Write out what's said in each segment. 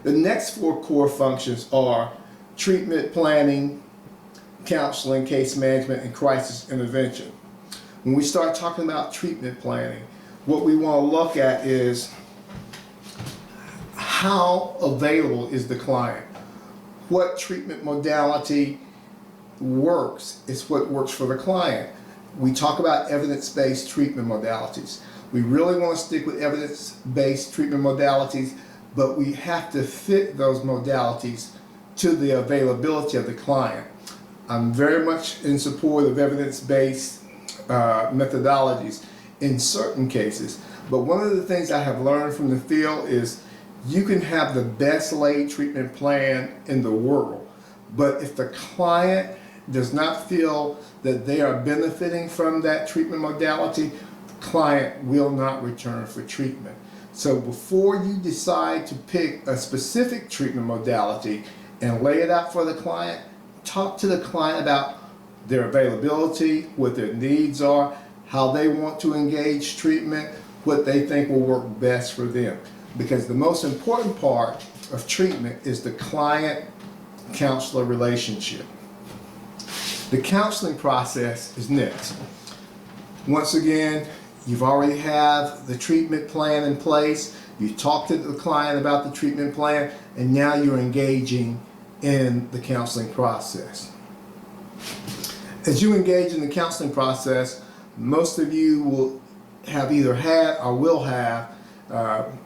The next four core functions are treatment planning, counseling, case management, and crisis intervention. When we start talking about treatment planning, what we want to look at is how available is the client? What treatment modality works is what works for the client. We talk about evidence-based treatment modalities. We really want to stick with evidence-based treatment modalities, but we have to fit those modalities to the availability of the client. I'm very much in support of evidence-based methodologies in certain cases, but one of the things I have learned from the field is you can have the best laid treatment plan in the world, but if the client does not feel that they are benefiting from that treatment modality, the client will not return for treatment. So before you decide to pick a specific treatment modality and lay it out for the client, talk to the client about their availability, what their needs are, how they want to engage treatment, what they think will work best for them. Because the most important part of treatment is the client-counselor relationship. The counseling process is next. Once again, you've already have the treatment plan in place. You talked to the client about the treatment plan, and now you're engaging in the counseling process. As you engage in the counseling process, most of you will have either had or will have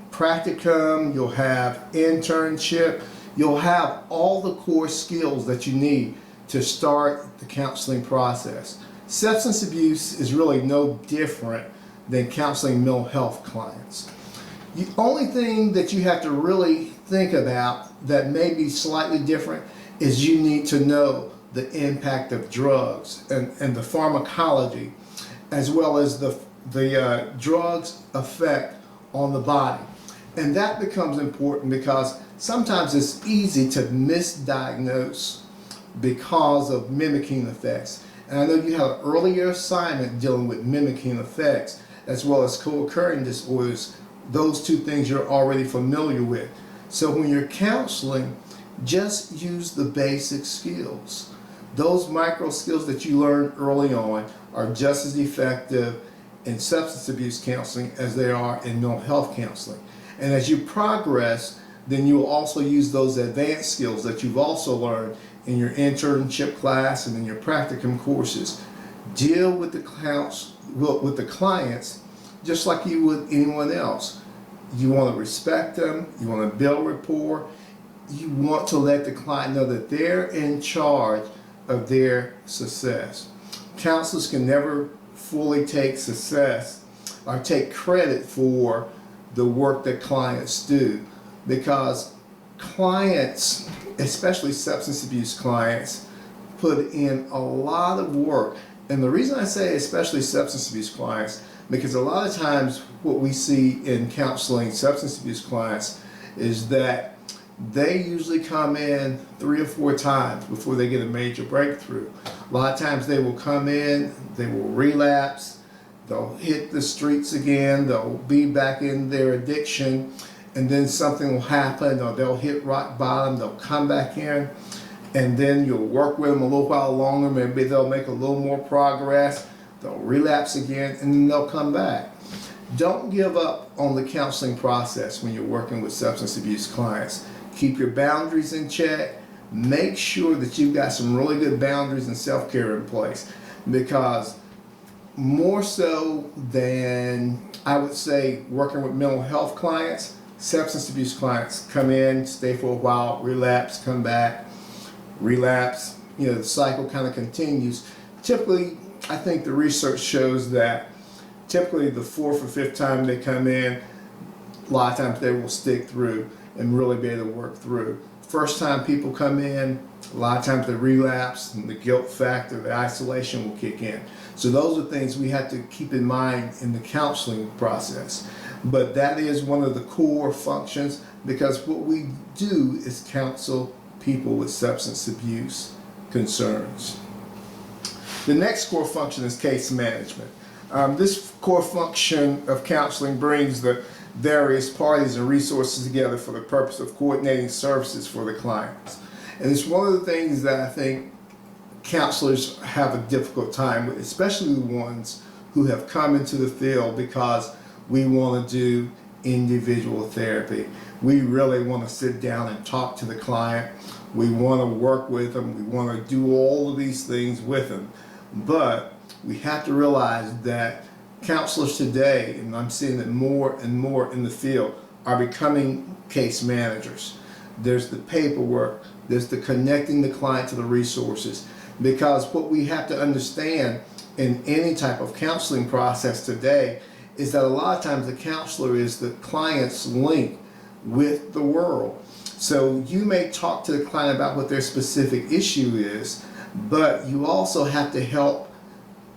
practicum, you'll have internship, you'll have all the core skills that you need to start the counseling process. Substance abuse is really no different than counseling mental health clients. The only thing that you have to really think about that may be slightly different is you need to know the impact of drugs and the pharmacology, as well as the drugs' effect on the body. And that becomes important because sometimes it's easy to misdiagnose because of mimicking effects. And I know you have an earlier assignment dealing with mimicking effects as well as co-occurring disorders. Those two things you're already familiar with. So when you're counseling, just use the basic skills. Those micro skills that you learned early on are just as effective in substance abuse counseling as they are in mental health counseling. And as you progress, then you will also use those advanced skills that you've also learned in your internship class and in your practicum courses. Deal with the clients just like you would anyone else. You want to respect them, you want to build rapport, you want to let the client know that they're in charge of their success. Counselors can never fully take success or take credit for the work that clients do, because clients, especially substance abuse clients, put in a lot of work. And the reason I say especially substance abuse clients, because a lot of times what we see in counseling substance abuse clients is that they usually come in 3 or 4 times before they get a major breakthrough. A lot of times they will come in, they will relapse, they'll hit the streets again, they'll be back in their addiction, and then something will happen, or they'll hit rock bottom, they'll come back in, and then you'll work with them a little while longer, maybe they'll make a little more progress, they'll relapse again, and then they'll come back. Don't give up on the counseling process when you're working with substance abuse clients. Keep your boundaries in check. Make sure that you've got some really good boundaries and self-care in place, because more so than, I would say, working with mental health clients, substance abuse clients come in, stay for a while, relapse, come back, relapse. You know, the cycle kind of continues. Typically, I think the research shows that typically the 4th or 5th time they come in, a lot of times they will stick through and really be able to work through. First time people come in, a lot of times they relapse, and the guilt factor, the isolation will kick in. So those are things we have to keep in mind in the counseling process. But that is one of the core functions, because what we do is counsel people with substance abuse concerns. The next core function is case management. This core function of counseling brings the various parties and resources together for the purpose of coordinating services for the clients. And it's one of the things that I think counselors have a difficult time with, especially the ones who have come into the field because we want to do individual therapy. We really want to sit down and talk to the client. We want to work with them. We want to do all of these things with them. But we have to realize that counselors today, and I'm seeing it more and more in the field, are becoming case managers. There's the paperwork, there's the connecting the client to the resources. Because what we have to understand in any type of counseling process today is that a lot of times the counselor is the client's link with the world. So you may talk to the client about what their specific issue is, but you also have to help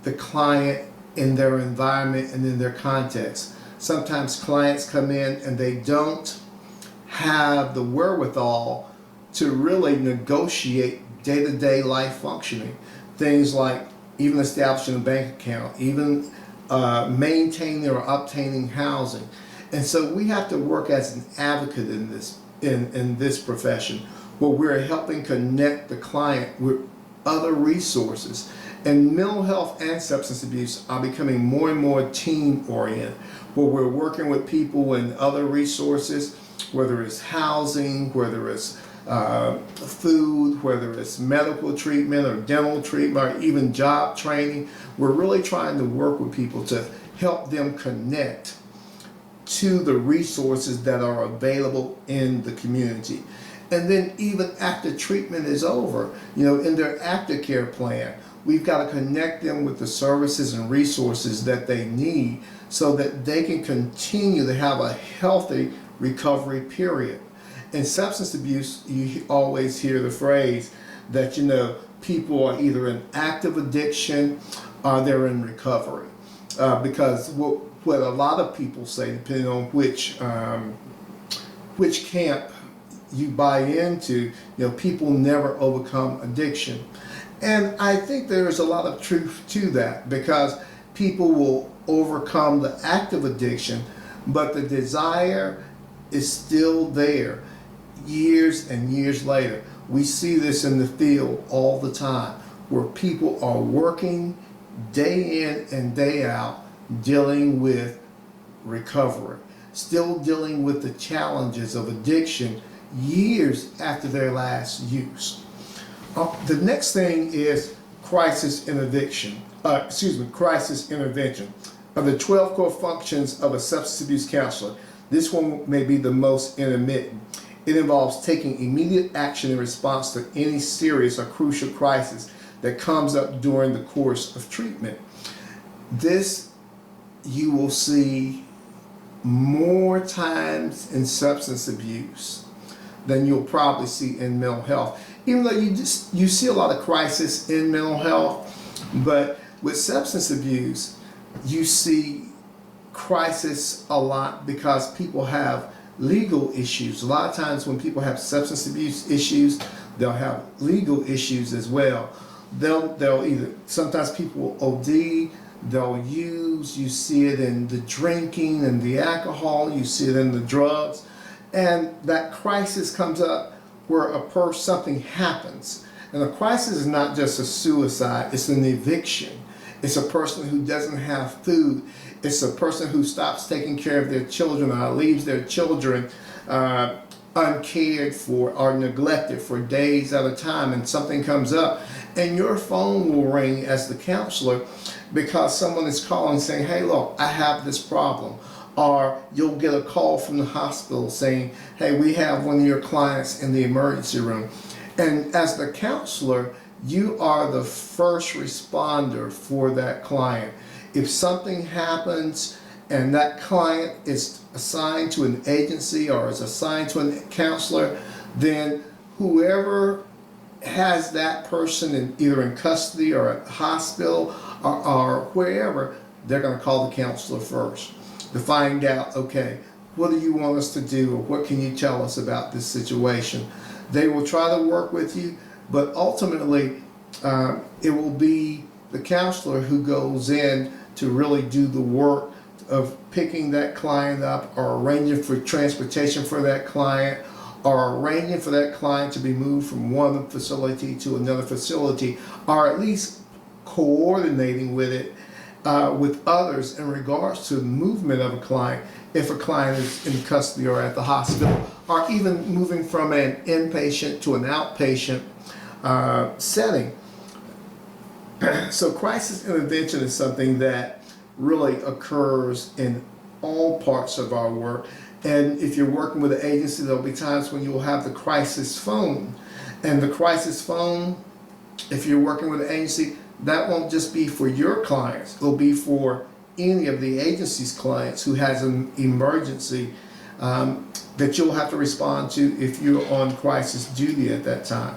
the client in their environment and in their context. Sometimes clients come in and they don't have the wherewithal to really negotiate day-to-day life functioning. Things like even establishing a bank account, even maintaining or obtaining housing. And so we have to work as an advocate in this profession, where we're helping connect the client with other resources. And mental health and substance abuse are becoming more and more team-oriented, where we're working with people and other resources, whether it's housing, whether it's food, whether it's medical treatment or dental treatment or even job training. We're really trying to work with people to help them connect to the resources that are available in the community. And then even after treatment is over, in their aftercare plan, we've got to connect them with the services and resources that they need so that they can continue to have a healthy recovery period. In substance abuse, you always hear the phrase that, people are either in active addiction or they're in recovery. Because what a lot of people say, depending on which camp you buy into, people never overcome addiction. And I think there's a lot of truth to that, because people will overcome the active addiction, but the desire is still there years and years later. We see this in the field all the time, where people are working day in and day out dealing with recovery, still dealing with the challenges of addiction years after their last use. The next thing is crisis intervention. Crisis intervention. Of the 12 core functions of a substance abuse counselor, this one may be the most intermittent. It involves taking immediate action in response to any serious or crucial crisis that comes up during the course of treatment. This you will see more times in substance abuse than you'll probably see in mental health. Even though you see a lot of crisis in mental health, but with substance abuse, you see crisis a lot because people have legal issues. A lot of times when people have substance abuse issues, they'll have legal issues as well. They'll either, sometimes people will OD, they'll use, you see it in the drinking and the alcohol, you see it in the drugs, and that crisis comes up where something happens. And a crisis is not just a suicide, it's an eviction. It's a person who doesn't have food. It's a person who stops taking care of their children or leaves their children uncared for or neglected for days at a time, and something comes up and your phone will ring as the counselor because someone is calling saying, hey, look, I have this problem. Or you'll get a call from the hospital saying, hey, we have one of your clients in the emergency room. And as the counselor, you are the first responder for that client. If something happens and that client is assigned to an agency or is assigned to a counselor, then whoever has that person either in custody or at the hospital or wherever, they're going to call the counselor first to find out, okay, what do you want us to do, or what can you tell us about this situation? They will try to work with you, but ultimately it will be the counselor who goes in to really do the work of picking that client up, or arranging for transportation for that client, or arranging for that client to be moved from one facility to another facility, or at least coordinating with it with others in regards to the movement of a client if a client is in custody or at the hospital, or even moving from an inpatient to an outpatient setting. So crisis intervention is something that really occurs in all parts of our work. And if you're working with an agency, there'll be times when you'll have the crisis phone. And the crisis phone, if you're working with an agency, that won't just be for your clients. It'll be for any of the agency's clients who has an emergency that you'll have to respond to if you're on crisis duty at that time.